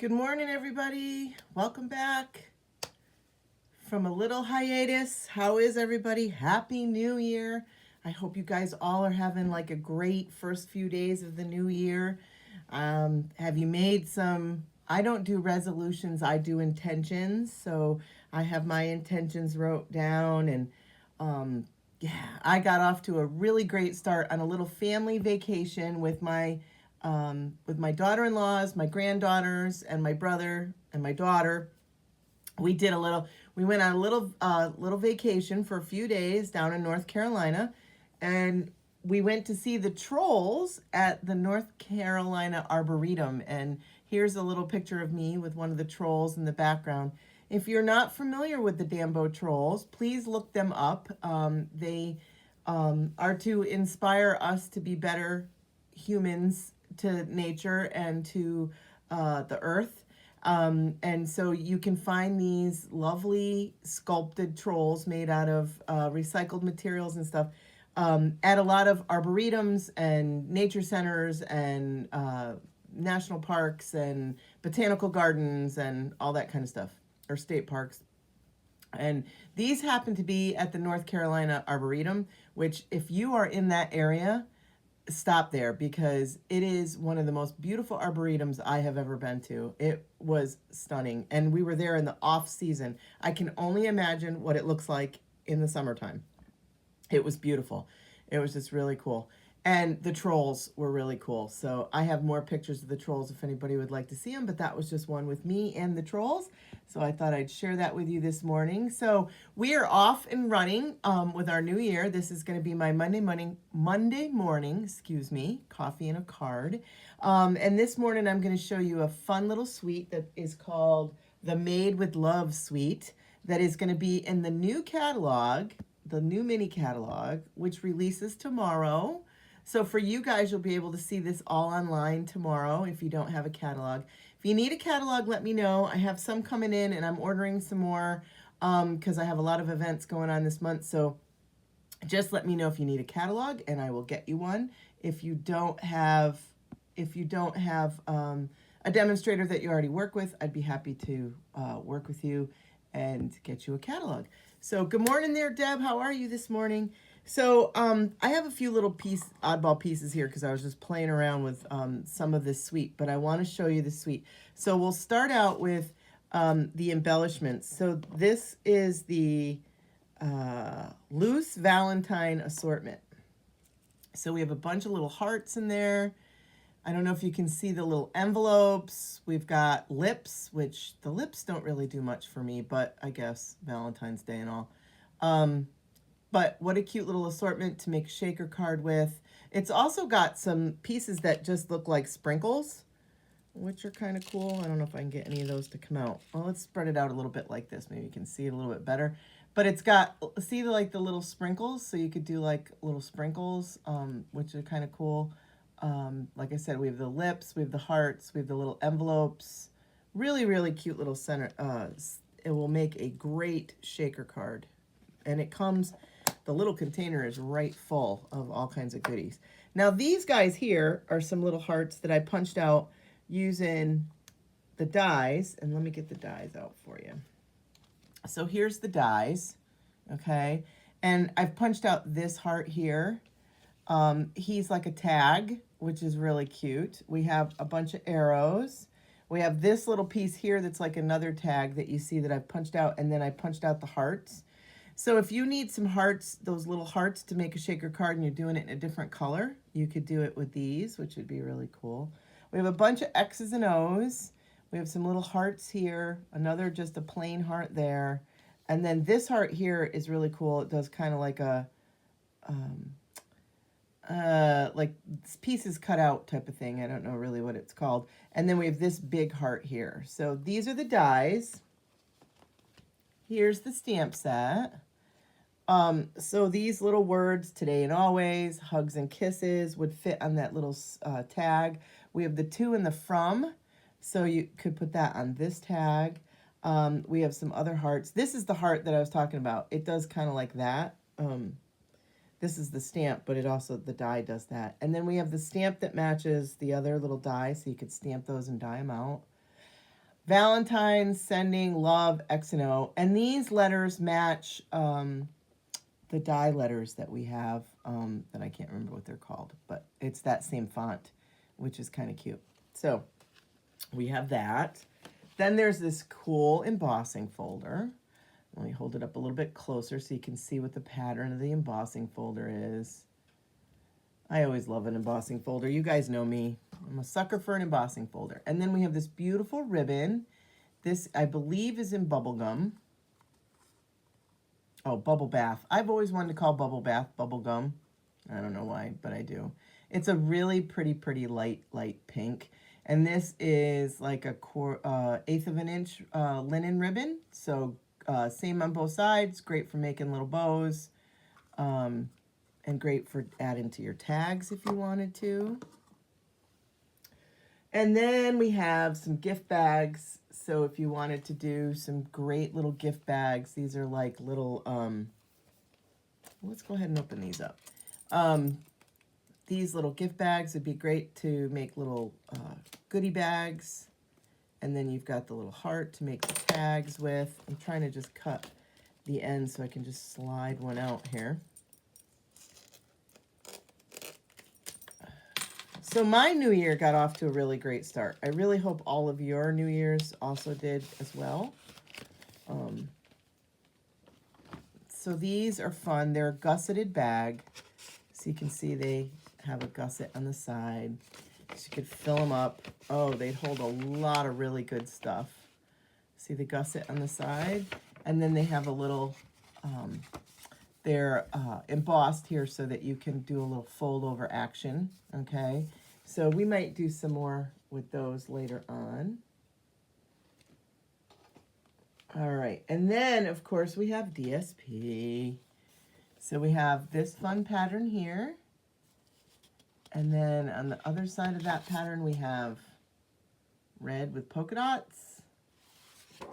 Good morning, everybody. Welcome back from a little hiatus. How is everybody? Happy New Year. I hope you guys all are having like a great first few days of the new year. Have you made some? I don't do resolutions, I do intentions. So I have my intentions wrote down and yeah, I got off to a really great start on a little family vacation with my daughter-in-laws, my granddaughters, and my brother and my daughter. We went on a little vacation for a few days down in North Carolina, and we went to see the trolls at the North Carolina Arboretum. And here's a little picture of me with one of the trolls in the background. If you're not familiar with the Dambo trolls, please look them up. They are to inspire us to be better humans to nature and to the earth. And so you can find these lovely sculpted trolls made out of recycled materials and stuff at a lot of arboretums and nature centers and national parks and botanical gardens and all that kind of stuff, or state parks. And these happen to be at the North Carolina Arboretum, which if you are in that area, stop there because it is one of the most beautiful arboretums I have ever been to. It was stunning. And we were there in the off season. I can only imagine what it looks like in the summertime. It was beautiful. It was just really cool. And the trolls were really cool. So I have more pictures of the trolls if anybody would like to see them, but that was just one with me and the trolls. So I thought I'd share that with you this morning. So we are off and running with our new year. This is going to be my Monday morning, coffee and a card. And this morning I'm going to show you a fun little suite that is called the Made with Love suite that is going to be in the new catalog, the new mini catalog, which releases tomorrow. So for you guys, you'll be able to see this all online tomorrow if you don't have a catalog. If you need a catalog, let me know. I have some coming in and I'm ordering some more because I have a lot of events going on this month. So just let me know if you need a catalog and I will get you one. If you don't have a demonstrator that you already work with, I'd be happy to work with you and get you a catalog. So good morning there, Deb. How are you this morning? So I have a few little oddball pieces here because I was just playing around with some of this suite, but I want to show you the suite. So we'll start out with the embellishments. So this is the Loose Valentine assortment. So we have a bunch of little hearts in there. I don't know if you can see the little envelopes. We've got lips, which the lips don't really do much for me, but I guess Valentine's Day and all. But what a cute little assortment to make a shaker card with. It's also got some pieces that just look like sprinkles, which are kind of cool. I don't know if I can get any of those to come out. Well, let's spread it out a little bit like this. Maybe you can see it a little bit better. But it's got, see like the little sprinkles? So you could do like little sprinkles, which are kind of cool. Like I said, we have the lips, we have the hearts, we have the little envelopes. Really, really cute little center. It will make a great shaker card. And it comes... The little container is right full of all kinds of goodies. Now these guys here are some little hearts that I punched out using the dies. And let me get the dies out for you. So here's the dies, okay? And I've punched out this heart here. He's like a tag, which is really cute. We have a bunch of arrows. We have this little piece here that's like another tag that you see that I've punched out. And then I punched out the hearts. So if you need some hearts, those little hearts to make a shaker card and you're doing it in a different color, you could do it with these, which would be really cool. We have a bunch of X's and O's. We have some little hearts here, another just a plain heart there. And then this heart here is really cool. It does kind of like a, like pieces cut out type of thing. I don't know really what it's called. And then we have this big heart here. So these are the dies. Here's the stamp set. So these little words, today and always, hugs and kisses, would fit on that little tag. We have the to and the from, so you could put that on this tag. We have some other hearts. This is the heart that I was talking about. It does kind of like that. This is the stamp, but it also, the die does that. And then we have the stamp that matches the other little die, so you could stamp those and die them out. Valentine's, sending, love, X and O. And these letters match the die letters that we have that I can't remember what they're called, but it's that same font, which is kind of cute. So we have that. Then there's this cool embossing folder. Let me hold it up a little bit closer so you can see what the pattern of the embossing folder is. I always love an embossing folder. You guys know me. I'm a sucker for an embossing folder. And then we have this beautiful ribbon. This, I believe, is in bubblegum. Oh, Bubble Bath. I've always wanted to call Bubble Bath bubblegum. I don't know why, but I do. It's a really pretty light pink. And this is like a 1/8 of an inch linen ribbon. So same on both sides. Great for making little bows. And great for adding to your tags if you wanted to. And then we have some gift bags. So if you wanted to do some great little gift bags, these are like little, let's go ahead and open these up. These little gift bags would be great to make little goodie bags. And then you've got the little heart to make the tags with. I'm trying to just cut the end so I can just slide one out here. So my new year got off to a really great start. I really hope all of your New Year's also did as well. So these are fun. They're a gusseted bag. So you can see they have a gusset on the side. So you could fill them up. Oh, they'd hold a lot of really good stuff. See the gusset on the side? And then they have a little, they're embossed here so that you can do a little fold over action, okay? So we might do some more with those later on. All right, and then of course we have DSP. So we have this fun pattern here. And then on the other side of that pattern, we have red with polka dots.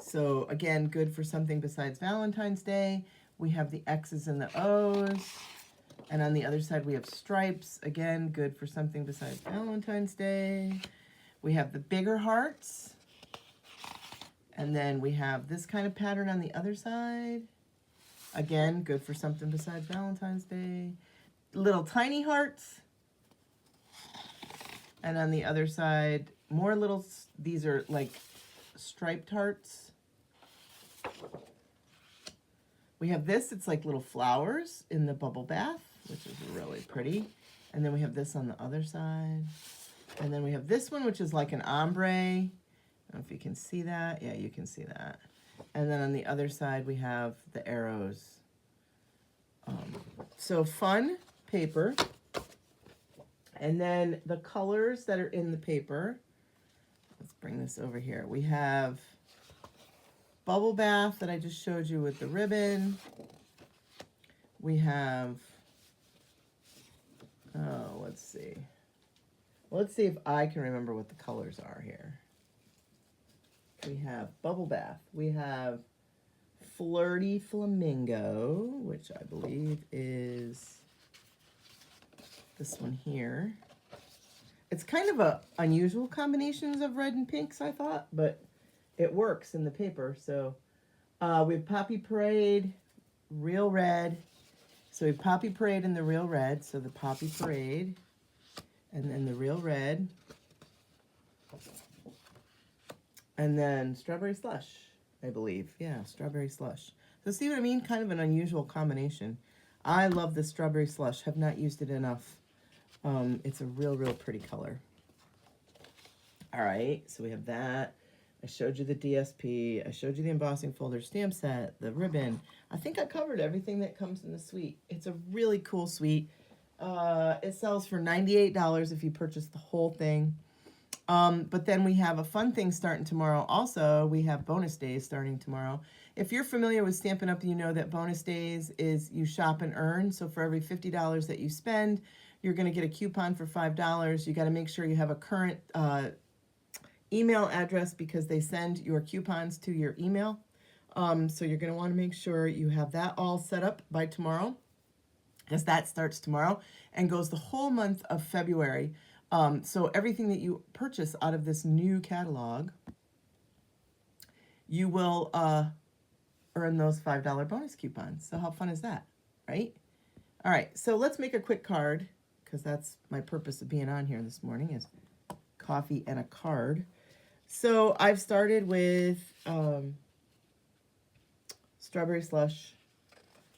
So again, good for something besides Valentine's Day. We have the X's and the O's. And on the other side, we have stripes. Again, good for something besides Valentine's Day. We have the bigger hearts. And then we have this kind of pattern on the other side. Again, good for something besides Valentine's Day. Little tiny hearts. And on the other side, more little, these are like striped hearts. We have this, it's like little flowers in the bubble bath, which is really pretty. And then we have this on the other side. And then we have this one, which is like an ombre. I don't know if you can see that. Yeah, you can see that. And then on the other side, we have the arrows. So fun paper. And then the colors that are in the paper. Let's bring this over here. We have bubble bath that I just showed you with the ribbon. We have, oh, let's see. Let's see if I can remember what the colors are here. We have bubble bath. We have flirty flamingo, which I believe is this one here. It's kind of a unusual combinations of red and pinks, I thought, but it works in the paper. So we have Poppy Parade, real red. So we have Poppy Parade in the real red. So the Poppy Parade, and then the real red. And then Strawberry Slush, I believe. Yeah, Strawberry Slush. So see what I mean? Kind of an unusual combination. I love the Strawberry Slush. Have not used it enough. It's a real pretty color. All right, so we have that. I showed you the DSP. I showed you the embossing folder stamp set, the ribbon. I think I covered everything that comes in the suite. It's a really cool suite. It sells for $98 if you purchase the whole thing. But then we have a fun thing starting tomorrow. Also, we have bonus days starting tomorrow. If you're familiar with Stampin' Up, you know that bonus days is you shop and earn. So for every $50 that you spend, you're going to get a coupon for $5. You got to make sure you have a current email address because they send your coupons to your email. So you're going to want to make sure you have that all set up by tomorrow, because that starts tomorrow and goes the whole month of February. So everything that you purchase out of this new catalog you will earn those $5 bonus coupons. So how fun is that, right? All right, so let's make a quick card, because that's my purpose of being on here this morning, is coffee and a card. So I've started with strawberry slush.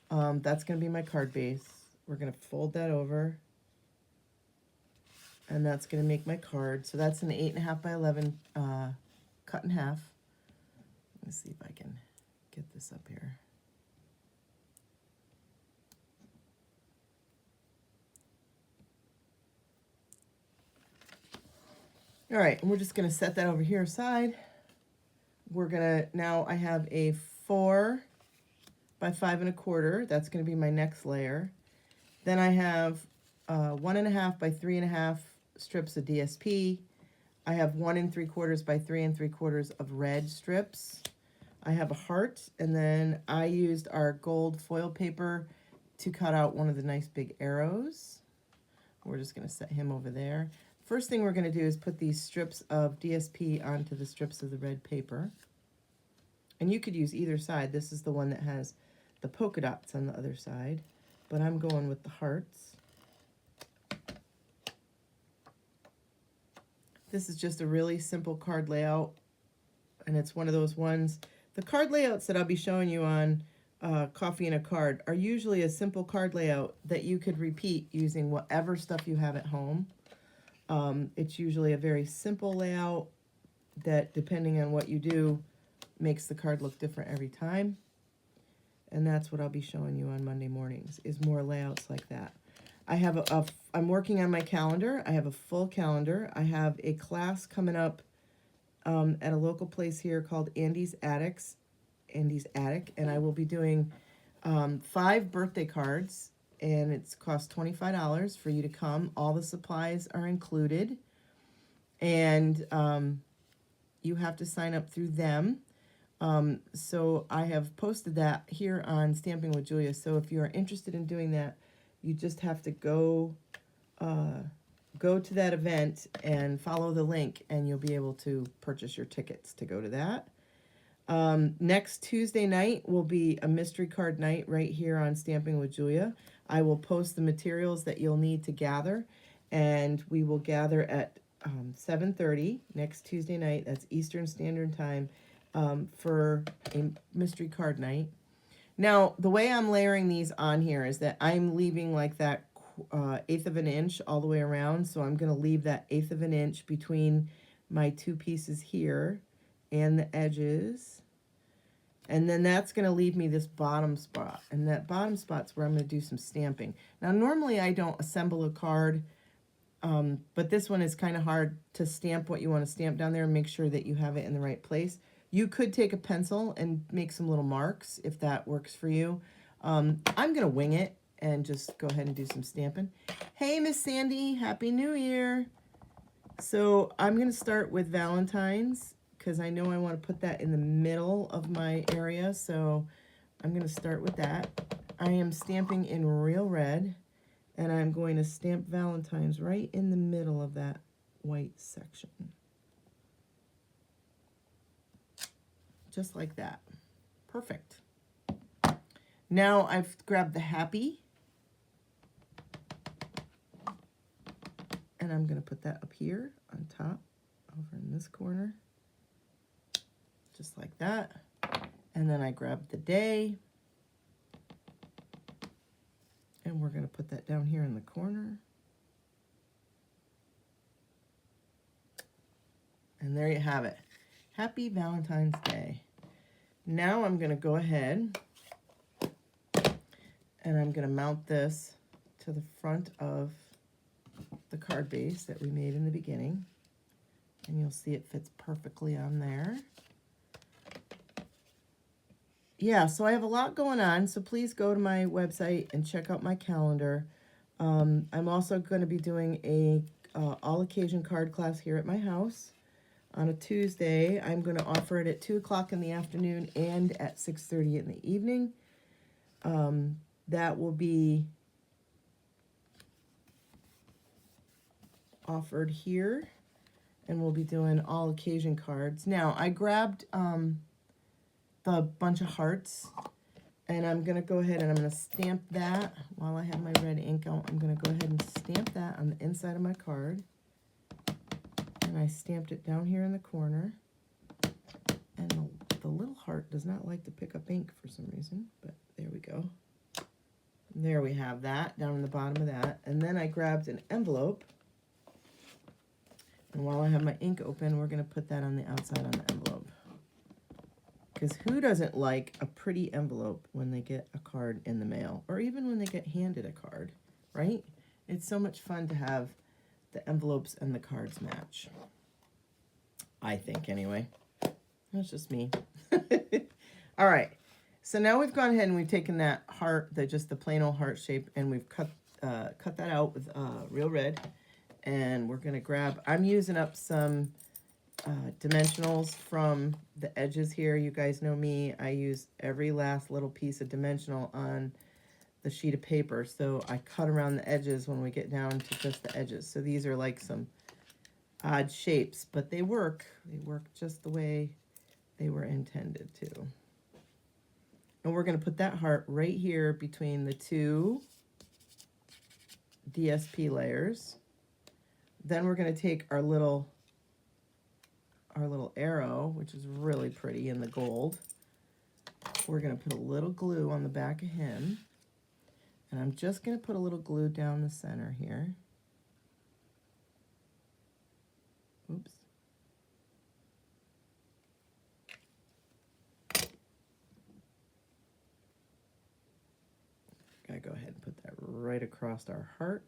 That's going to be my card base. We're going to fold that over, and that's going to make my card. So that's an 8.5 by 11 cut in half. Let's see if I can get this up here. All right, and we're just going to set that over here aside. We're going to, now I have a 4 by 5 1/4. That's going to be my next layer. Then I have 1.5 by 3.5 strips of DSP. I have 1 3/4 by 3 3/4 of red strips. I have a heart, and then I used our gold foil paper to cut out one of the nice big arrows. We're just going to set him over there. First thing we're going to do is put these strips of DSP onto the strips of the red paper. And you could use either side. This is the one that has the polka dots on the other side, but I'm going with the hearts. This is just a really simple card layout, and it's one of those ones. The card layouts that I'll be showing you on Coffee and a Card are usually a simple card layout that you could repeat using whatever stuff you have at home. It's usually a very simple layout that, depending on what you do, makes the card look different every time. And that's what I'll be showing you on Monday mornings, is more layouts like that. I have I'm working on my calendar. I have a full calendar. I have a class coming up at a local place here called Andy's Attic, and I will be doing 5 birthday cards, and it's cost $25 for you to come. All the supplies are included, and you have to sign up through them. So I have posted that here on Stamping with Julia. So if you are interested in doing that, you just have to go to that event and follow the link, and you'll be able to purchase your tickets to go to that. Next Tuesday night will be a mystery card night right here on Stamping with Julia. I will post the materials that you'll need to gather, and we will gather at 7:30 next Tuesday night. That's Eastern Standard Time, for a mystery card night. Now, the way I'm layering these on here is that I'm leaving like that 1/8 of an inch all the way around. So I'm going to leave that 1/8 of an inch between my 2 pieces here and the edges. And then that's going to leave me this bottom spot. And that bottom spot's where I'm going to do some stamping. Now, normally I don't assemble a card, but this one is kind of hard to stamp what you want to stamp down there and make sure that you have it in the right place. You could take a pencil and make some little marks if that works for you. I'm going to wing it and just go ahead and do some stamping. Hey, Miss Sandy, Happy New Year. So I'm going to start with Valentine's, because I know I want to put that in the middle of my area. So I'm going to start with that. I am stamping in Real Red, and I'm going to stamp Valentine's right in the middle of that white section. Just like that. Perfect. Now I've grabbed the Happy, and I'm going to put that up here on top, over in this corner, just like that. And then I grab the Day, and we're going to put that down here in the corner. And there you have it. Happy Valentine's Day. Now I'm going to go ahead and I'm going to mount this to the front of the card base that we made in the beginning. And you'll see it fits perfectly on there. Yeah, so I have a lot going on, so please go to my website and check out my calendar. I'm also going to be doing a all-occasion card class here at my house on a Tuesday. I'm going to offer it at 2 o'clock in the afternoon and at 6:30 in the evening. That will be offered here, and we'll be doing all occasion cards. Now, I grabbed the bunch of hearts. And I'm going to go ahead and I'm going to stamp that while I have my red ink out. I'm going to go ahead and stamp that on the inside of my card. And I stamped it down here in the corner. And the little heart does not like to pick up ink for some reason, but there we go. There we have that down in the bottom of that. And then I grabbed an envelope. And while I have my ink open, we're going to put that on the outside on the envelope. Because who doesn't like a pretty envelope when they get a card in the mail, or even when they get handed a card, right? It's so much fun to have the envelopes and the cards match. I think, anyway. That's just me. All right. So now we've gone ahead and we've taken that heart, just the plain old heart shape, and we've cut that out with real red. And we're going to grab, I'm using up some dimensionals from the edges here. You guys know me. I use every last little piece of dimensional on the sheet of paper. So I cut around the edges when we get down to just the edges. So these are like some odd shapes, but they work. They work just the way they were intended to. And we're going to put that heart right here between the two DSP layers. Then we're going to take our little arrow, which is really pretty in the gold. We're going to put a little glue on the back of him. And I'm just going to put a little glue down the center here. Oops. Gotta go ahead and put that right across our heart.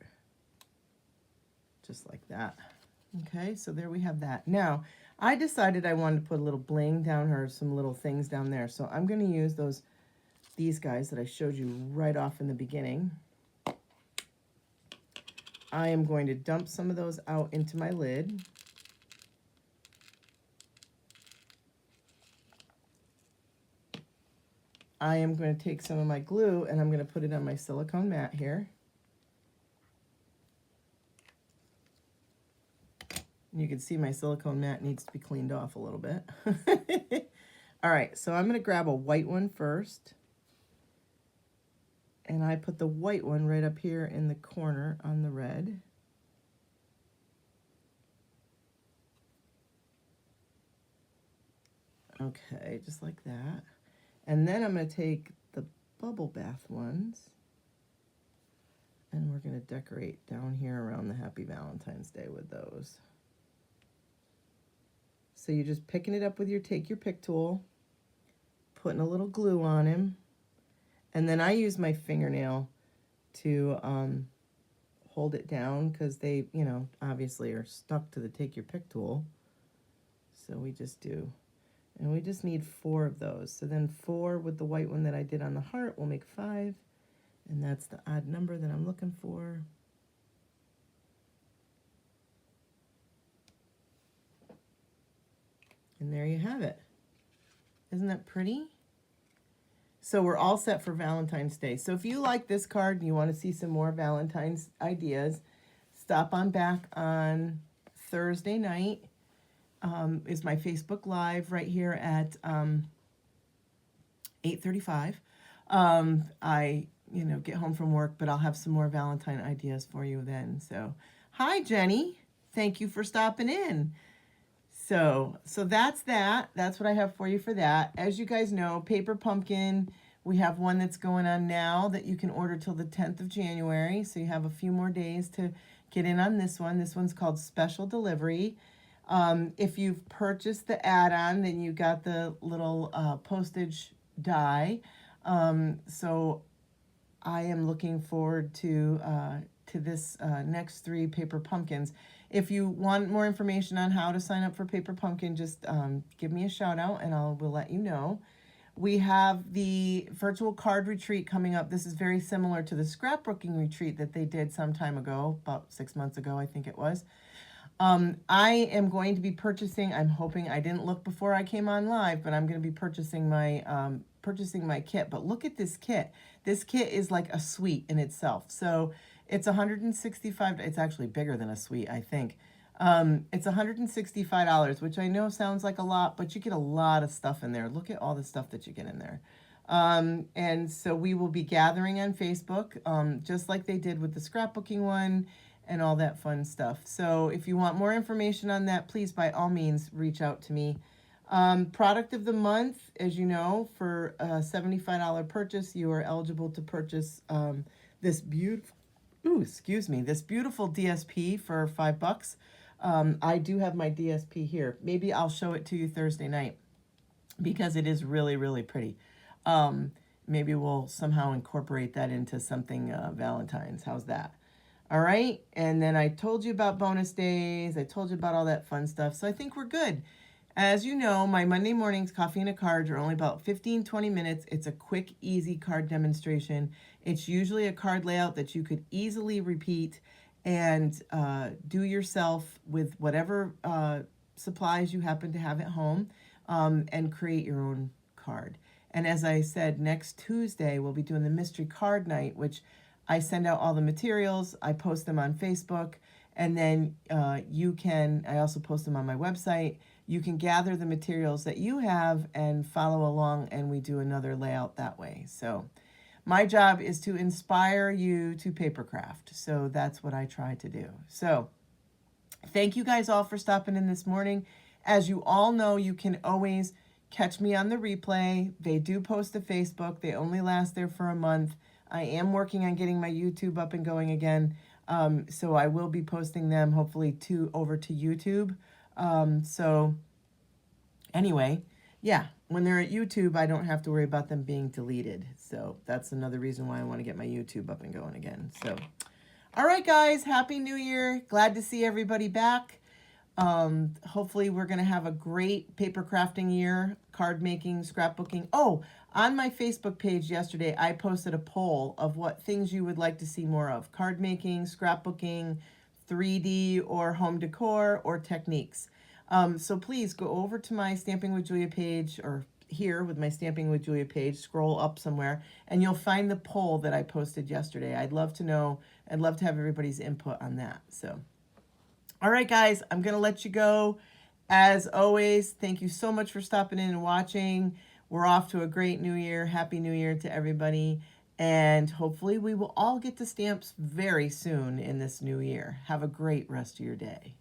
Just like that. Okay, so there we have that. Now, I decided I wanted to put a little bling down or some little things down there. So I'm going to use these guys that I showed you right off in the beginning. I am going to dump some of those out into my lid. I am going to take some of my glue and I'm going to put it on my silicone mat here. You can see my silicone mat needs to be cleaned off a little bit. All right, so I'm going to grab a white one first. And I put the white one right up here in the corner on the red. Okay, just like that. And then I'm going to take the bubble bath ones. And we're going to decorate down here around the Happy Valentine's Day with those. So you're just picking it up with take your pick tool, putting a little glue on him, and then I use my fingernail to hold it down because they, obviously are stuck to the take your pick tool. So we just do, and we just need 4 of those. So then 4 with the white one that I did on the heart will make 5, and that's the odd number that I'm looking for. And there you have it. Isn't that pretty? So we're all set for Valentine's Day. So if you like this card and you want to see some more Valentine's ideas, stop on back on Thursday night. Is my Facebook Live right here at 8:35. I get home from work, but I'll have some more Valentine ideas for you then. So, hi Jenny. Thank you for stopping in. So that's that. That's what I have for you for that. As you guys know, Paper Pumpkin, we have one that's going on now that you can order till the 10th of January. So you have a few more days to get in on this one. This one's called Special Delivery. If you've purchased the add-on, then you got the little postage die. So I am looking forward to this next 3 Paper Pumpkins. If you want more information on how to sign up for Paper Pumpkin, just give me a shout out and we'll let you know. We have the virtual card retreat coming up. This is very similar to the scrapbooking retreat that they did some time ago, about 6 months ago, I think it was. I am going to be purchasing, I'm hoping, I didn't look before I came on live, but I'm going to be purchasing my kit. But look at this kit. This kit is like a suite in itself. So it's 165, it's actually bigger than a suite, I think. It's $165, which I know sounds like a lot, but you get a lot of stuff in there. Look at all the stuff that you get in there. And so we will be gathering on Facebook, just like they did with the scrapbooking one and all that fun stuff. So if you want more information on that, please, by all means, reach out to me. Product of the month, as you know, for a $75 purchase, you are eligible to purchase this beautiful, this beautiful DSP for $5. I do have my DSP here. Maybe I'll show it to you Thursday night because it is really, really pretty. Maybe we'll somehow incorporate that into something Valentine's. How's that? All right. And then I told you about bonus days. I told you about all that fun stuff. So I think we're good. As you know, my Monday mornings, Coffee and a Card, are only about 15-20 minutes. It's a quick, easy card demonstration. It's usually a card layout that you could easily repeat and do yourself with whatever supplies you happen to have at home, and create your own card. And as I said, next Tuesday, we'll be doing the mystery card night, which I send out all the materials. I post them on Facebook, and then I also post them on my website. You can gather the materials that you have and follow along, and we do another layout that way. So my job is to inspire you to papercraft. So that's what I try to do. So thank you guys all for stopping in this morning. As you all know, you can always catch me on the replay. They do post to Facebook. They only last there for a month. I am working on getting my YouTube up and going again. So I will be posting them hopefully over to YouTube. So anyway, yeah, when they're at YouTube, I don't have to worry about them being deleted. So that's another reason why I want to get my YouTube up and going again. So, all right, guys, Happy New Year. Glad to see everybody back. Hopefully we're going to have a great paper crafting year, card making, scrapbooking. Oh, on my Facebook page yesterday, I posted a poll of what things you would like to see more of: card making, scrapbooking, 3D or home decor, or techniques. So please go over to my Stamping with Julia page, or here with my Stamping with Julia page, scroll up somewhere, and you'll find the poll that I posted yesterday. I'd love to know, I'd love to have everybody's input on that. So, all right, guys, I'm going to let you go. As always, thank you so much for stopping in and watching. We're off to a great new year. Happy New Year to everybody. And hopefully we will all get to stamps very soon in this new year. Have a great rest of your day.